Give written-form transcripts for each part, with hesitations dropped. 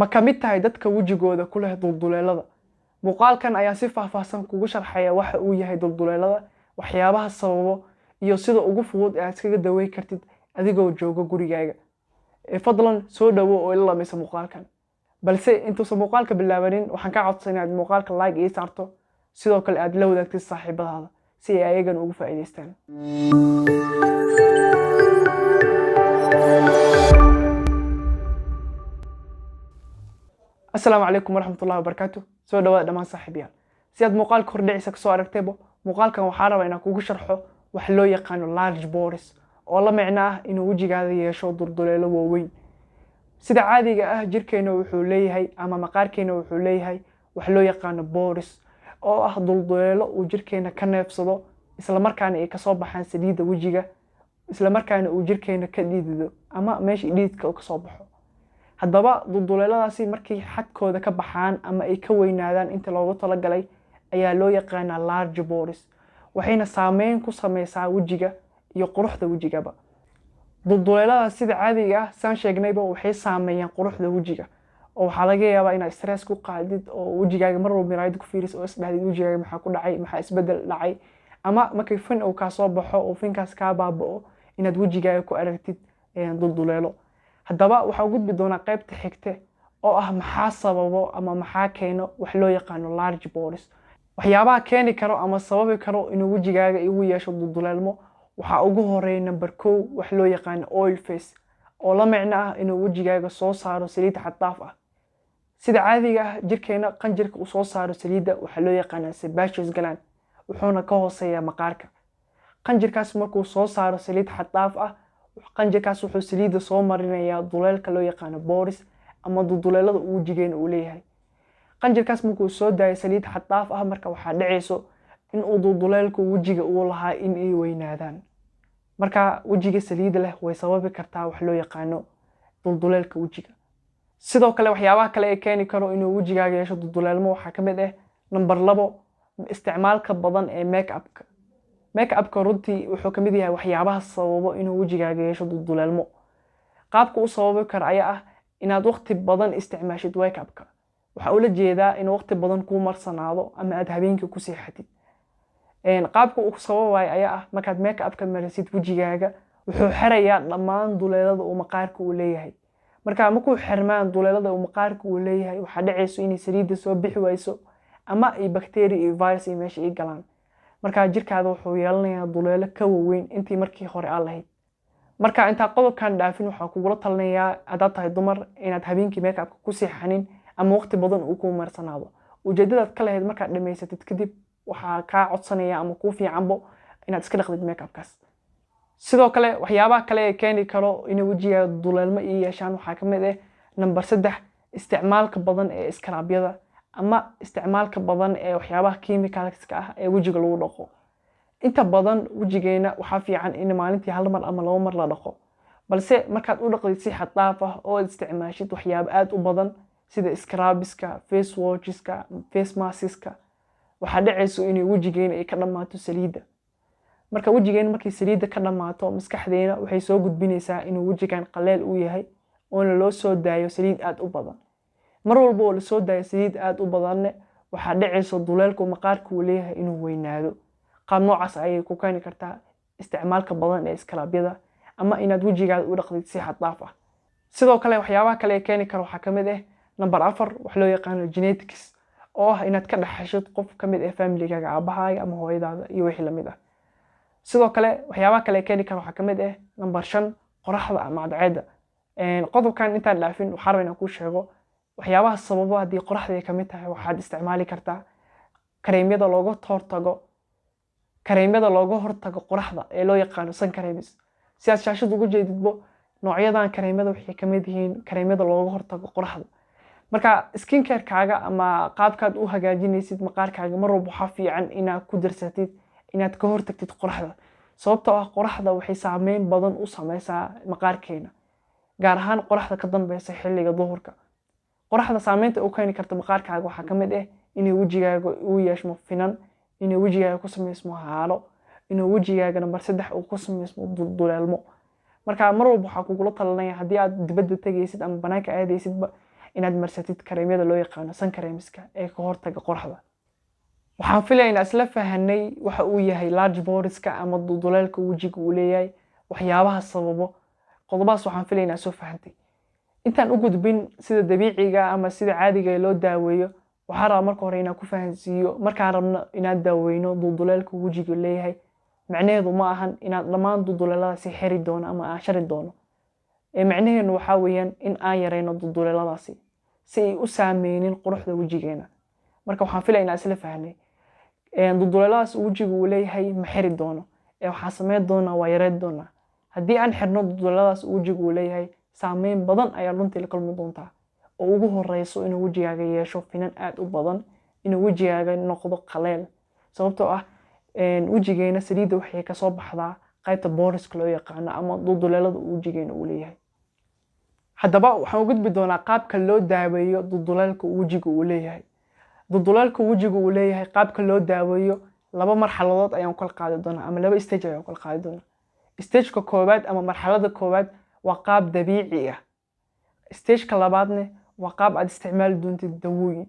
ma ka mid tahay dadka wejigooda ku leh dulduleelada. Muuqaalkan ayaa si faahfaahsan kugu sharxaya waxa uu yahay dulduleelada, waxyaabaha sababo iyo sida ugu fudud ee aad iskaga daweyn kartid adigoo jooga gurigaaga. Fadlan soo dhawo oo ila lameysa muuqaalkan. balse intuusan muuqaalka bilaabanin waxaan ka codsanayaa inaad muuqaalka like ii saarto, sidoo kale aad la wadaagtid saaxiibadaada si ay ayagana ugu faa'iideystaan. Assalaamu calaykum waraxmatullaahi wabarakaatuh. Soo dhawaada dhammaan saaxiibayaal. Si aad muuqaalka hordhiciisa kasoo aragtayba, muuqaalkan waxaa rabaa inaan kugu sharxo wax loo yaqaano large pores oo la micno ah inuu wejigaada yeesho dulduleelo waaweyn. sida caadiga ah jirkeena wuxuu leeyahay ama maqaarkeena wuxuu leeyahay wax loo yaqaano pores oo ah dulduleelo uu jirkeena ka neefsado isla markaana ay ka soo baxaan saliidda wejiga, isla markaana uu jirkeena ka dhidido ama meesha dhididka uu ka soo baxo. haddaba dulduleeladaasi markay xadkooda ka baxaan ama ay ka weynaadaan inta loogu talagalay ayaa loo yaqaanaa large pores, waxayna saameyn ku sameysaa wejiga iyo quruxda wejigaba. dulduleeladaas sida caadiga ah saan sheegnayba waxay saameeyaan quruxda wejiga, oo waxaa laga yaabaa inaad stress ku qaadid oo wejigaaga mar walba miraayad ku fiiriso oo isdhahdid wejigaaga maxaa ku dhacay, maxaa isbedel dhacay, ama markay fin uu kaa soo baxo oo finkaas kaa baaba'o inaad wejigaaga ku aragtid dulduleelo. haddaba waxaa u gudbi doonaa qaybta xigte oo ah maxaa sababo ama maxaa keeno wax loo yaqaano large pores. waxyaabaha keeni karo ama sababi karo inuu wejigaaga igu yeesho dulduleelmo waxaa ugu horeeya number 1 wax loo yaqaan oil face oo la micno ah inuu wejigaaga soo saaro saliid xad dhaaf ah. sida caadiga ah jirkeena qanjirka uu soo saaro saliidda waxaa loo yaqaanaa sebaceous gland, wuxuuna ka hooseeyaa maqaarka. qanjirkaas markuu soo saaro saliid xad dhaaf ah, qanjirkaas wuxuu saliidda soo marinayaa duleelka loo yaqaano pores ama dulduleelada uu wejigeena uu leeyahay. qanjirkaas markuu soo daayo saliid xad dhaaf ah, marka waxaa dhacayso in uu dulduleelku wejiga uu lahaa in ay weynaadaan. marka wejiga saliidda leh way sababi kartaa wax loo yaqaano dulduleelka wejiga. sidoo kale waxyaabaha kale ee keeni karo inuu wejigaaga yeesho dulduleelmo waxaa ka mid ah number 2 isticmaalka badan ee make-upka. make-upka runtii wuxuu ka mid yahay waxyaabaha sababo inuu wejigaaga yeesho dulduleelmo. qaabka uu sababi karo ayaa ah inaad waqti badan isticmaashid make-upka. waxaa ula jeedaa in waqti badan kuu marsanaado ama aad habeenkii ku seexatid. qaabka uu sababayo ayaa ah markaad make-upka marisid wejigaaga wuxuu xirayaa dhammaan duleelada uu maqaarka uu leeyahay. markuu xirmaan duleelada uu maqaarka uu leeyahay waxaa dhacayso inay saliidda soo bixi wayso ama ay bacteria iyo virus ay meesha ay galaan. markaa jirkaada wuxuu yeelanayaa duleelo ka waaweyn intii markii hore aad lahayd. marka intaa qodobkan dhaafin waxaa kugula talinayaa haddaad tahay dumar inaad habeenkii make-upka ku seexanin ama waqti badan uu kuu marsanaado. ujeedadaad ka lahayd markaad dhamaysatid kadib waxaa kaa codsanaya ama kuu fiicanbo inaad iska dhaqdid make-upkaas. sidoo kale waxyaabaha kale ee keeni karo inay wejigaaga dulduleelmo ay yeeshaan waxaa ka mid ah number 3 isticmaalka badan ee iskaraabyada ama isticmaalka badan ee waxyaabaha chemicalska ah ee wejiga lagu dhaqo. inta badan wejigeena waxaa fiican in maalintii hal mar ama 2 mar la dhaqo, balse markaad u dhaqdid si xad dhaaf ah oo isticmaashid waxyaabo aad u badan sida scrubska, face washeska, face maskiska, waxaa dhacayso inay wejigeena ay ka dhamaato saliidda. marka wejigeena markay saliidda ka dhamaato maskaxdeena waxay soo gudbinaysaa inuu wejigan qaleel u yahay oo loo soo daayo saliid aad u badan. mar walba oo la soo daayo saliid aad u badanne waxaa dhacayso duleelku maqaarka uu leeyahay inuu weynaado. qaab noocaas ayay ku keeni kartaa isticmaalka badan ee iskarabyada ama inaad wejigaada u dhaqdid si xad dhaaf ah. sidoo kale waxyaabaha kale ee keeni karo waxaa ka mid ah number 4 wax loo yaqaano genetics oo ah inaad ka dhaxashid qof ka mid ah familygaaga, aabahaaga ama hooyadaada iyo wixii la mid ah. sidoo kale waxyaabaha kale ee keeni karo waxaa ka mid ah number 5 qoraxda ama cadceedda. qodobkan intaan dhaafin waxaa rabaa inaan kuu sheego waxyaabaha sababa haddii qoraxda ay ka mid tahay waxaad isticmaali kartaa kareemyada looga hortago qoraxda ee loo yaqaano sun creams. si aad shaashada ugu jeedidbo noocyadan kareemyada waxay ka mid yihiin kareemyada looga hortago qoraxda. marka skin care-kaaga ama qaabkaad u hagaajinaysid maqaarkaaga mar walba waxaa fiican inaad ku darsatid inaad ka hortagtid qoraxda, sababtoo ah qoraxda waxay saameyn badan u sameysaa maqaarkeena, gaar ahaan qoraxda ka dambeysa xilliga duhurka. qoraxda saameynta uu keeni karto maqaarkaaga waxaa ka mid ah inay wejigaaga uu yeesho finan, inay wejigaaga ku sameysmo haalo, inuu wejigaaga number 3 uu ku sameysmo dulduleelmo. marka mar walba waxaa kugula talinaya haddii aad dibadda tagaysid ama banaanka aadaysidba inaad marsatid kareemyada loo yaqaano sun creamska ee ka hortaga qorraxda. waxaan filaynaa isla fahanay waxa uu yahay large boreska ama dulduleelka wajiga uu leeyahay waxyaabaha sababo. qodobaas waxaan filaynaa soo fahantay. intaan u gudbin sida dabiiciga ama sida caadiga loo daaweeyo, waxaan rabaa marka hore inaan ku fahansiiyo markaan rabno inaan daaweyno dulduleelka wajiga leeyahay macnaheedu ma ahan inaad dhammaan dulduleeladaasi xiri doono ama aan shari doono. macnaheedu waxa weeyaan in aan yareyno dulduleeladaasi si ay u saameynin quruxda wajigeena. marka waxaan filaynaa isla fahanay dulduleeladaas wajiga uu leeyahay ma xiri doono waxaan sameyn doonaa waa yareyn doonaa. haddii aan xirno dulduleeladaas wajiga uu leeyahay saameyn badan ayaa runtii la kulmi doontaa oo ugu horeyso inuu wajigaaga yeesho finan aad u badan, inuu wajigaaga noqdo qaleel sababtoo ah wajigeena saliidda waxay ka soo baxdaa qaybta boreska loo yaqaano ama dulduleelada wajigeena uu leeyahay. haddaba waxaan u gudbi doonaa qaabka loo daaweeyo dulduleelka wajiga uu leeyahay. dulduleelka wajiga uu leeyahay qaabka loo daaweeyo laba marxaladood ayaan kala qaadi doonaa ama laba stage ayaan kala qaadi doonaa. stageka koowaad ama marxaladda koowaad waa qaab dabiici ah. stageka labaadna waa qaab aad isticmaali doontid dawooyin.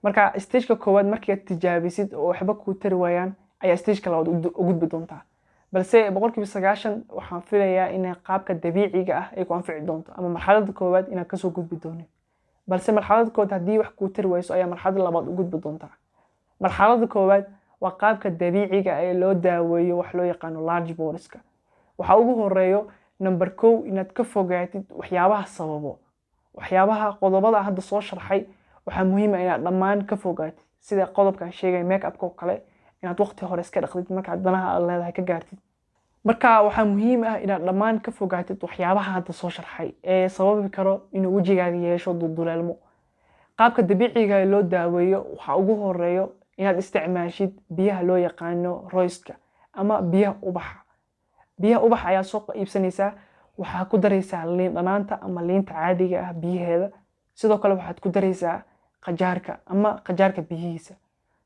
marka stageka koowaad markii aad tijaabisid oo waxba kuu tari waayaan ayaa stageka labaad u gudbi doontaa. balse 90% waxaan filayaa in qaabka dabiiciga ah ay ku anfici doonto ama marxaladda koowaad inaad kasoo gudbi doonin. balse marxaladda koowaad haddii wax kuu tari wayso ayaa marxaladda labaad u gudbi doontaa. marxaladda koowaad waa qaabka dabiiciga ee loo daaweeyo wax loo yaqaano large boreska. waxa ugu horeeyo number 1 inaad ka fogaatid waxyaabaha sababo. waxyaabaha qodobada hadda soo sharxay waxa muhiim ah inaad dhammaan ka fogaatid sida qodobkan sheegay make-up oo kale inaad waqti hore iska dhaqdid marka danaha aad leedahay ka gaartid. marka waxa muhiim ah inaad dhammaan ka fogaatid waxyaabaha hadda soo sharxay ee sababi karo inuu wajigaaga yeesho dulduleelmo. qaabka dabiiciga ee loo daaweeyo waxa ugu horeeyo inaad isticmaashid biyaha loo yaqaano rooska ama biyaha ubaxa. biyaha ubaxa ayaa soo iibsanaysaa, waxaa ku daraysaa liin dhanaanta ama liinta caadiga ah biyaheeda. sidoo kale waxaad ku daraysaa qajaarka ama qajaarka biyihiisa.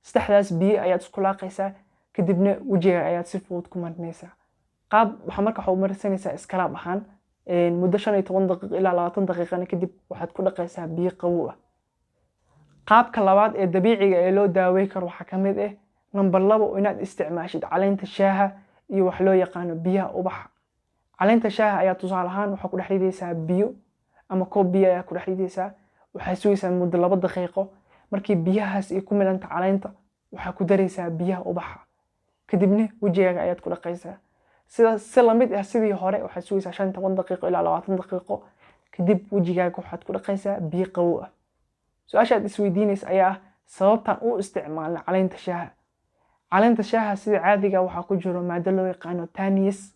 saddexdaas biyo ayaad isku laaqaysaa kadibna wajiga ayaad si fudud ku marinaysaa. qaab waxa marka waxaad marsanaysaa scrub ahaan muddo 15 daqiiqo ilaa 20 daqiiqo kadib waxaad ku dhaqaysaa biyo qabow ah. qaabka labaad ee dabiiciga ee loo daaweyn karo waxa kamid ah number 2 inaad isticmaashid caleenta shaaha iyo wax loo yaqaano biyaha ubaxa. caleenta shaaha ayaa tusaale ahaan waxa ku dhaxlidaysaa biyo ama koob biyo ayaa ku dhaxlidaysaa. waxay sugaysaa muddo 2 daqiiqo. markii biyahaas ay ku milanta caleenta waxa ku daraysaa biyaha ubaxa kadibna wajigaaga ayaad ku dhaqaysaa. si la mid ah sidii hore waxaad sugaysaa 15 daqiiqo ilaa 20 daqiiqo kadib wajigaaga waxaad ku dhaqaysaa biyo qabow ah. su'aasha aad isweydiinaysa ayaa sababtan u isticmaalna caleenta shaaha. caleenta shaaha sida caadiga waxa ku jiro maado loo yaqaano tanniis.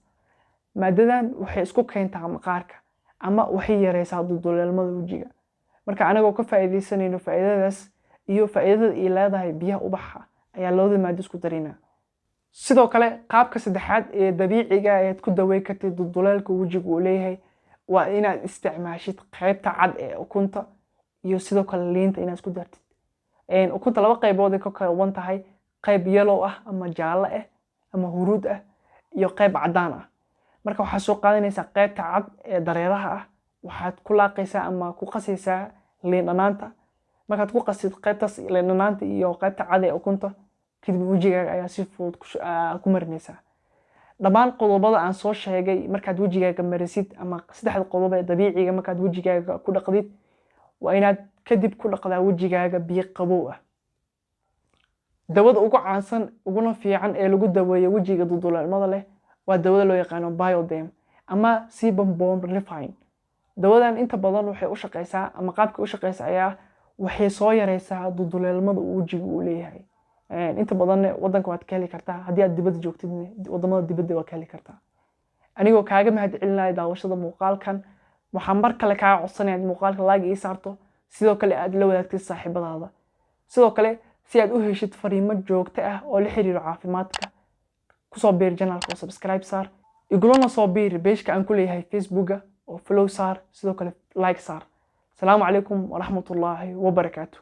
maadadan waxay isku keentaa maqaarka ama waxay yareysaa dulduleelmada wajiga. marka anagoo ka faa'iideysanayno faa'iidadaas iyo faa'iidada ay leedahay biyaha ubaxa ayaa labada maado isku darinaa. sidoo kale qaabka saddexaad ee dabiiciga ah ee ku daweyn kartid dulduleelka wajiga uu leeyahay waa inaad isticmaashid qaybta cad ee ukunta iyo sidoo kale liinta inaad isku dartid. ukunta laba qaybood ay ka kooban tahay qayb yellow ah ama jaalle ah ama huruud ah iyo qayb cadaan ah. marka waxaad soo qaadanaysaa qaybta cad ee dareeraha ah, waxaad ku laaqaysaa ama ku qasaysaa liin dhanaanta. markaad ku qasid qaybtaas liin dhanaanta iyo qaybta cad ee ukunta kadib wajigaaga ayaa si fudud ku marinaysaa. dhammaan qodobada aan soo sheegay markaad wajigaaga marisid ama saddexda qodob ee dabiiciga markaad wajigaaga ku dhaqdid waa inaad kadib ku dhaqdaa wajigaaga biyo qabow ah. dawada ugu caansan uguna fiican ee lagu daweeyo wajiga dulduleelmada leh waa dawada loo yaqaano Bioderm ama Sebum Balm Refine. dawadan inta badan waxay u shaqeysaa ama qaabka u shaqeysa ayaa waxay soo yareysaa dulduleelmada wajiga uu leeyahay. inta badan wadanka waad ka heli kartaa haddii aad dibadda joogtid wadamada dibadda waad ka heli kartaa. anigoo kaaga mahadcelinaya daawashada muuqaalkan waxaan mar kale kaa codsanayaa in muuqaalka like ii saarto sidoo kale aad la wadaagtid saaxiibadaada. sidoo kale si aad u heshid fariimo joogto ah oo la xiriiro caafimaadka ku soo biir channelka oo subscribe saar igulana soo biir page-ka aan ku leeyahay Facebook oo follow saar sidoo kale like saar. Assalamu alaykum wa rahmatullahi wa barakatuh.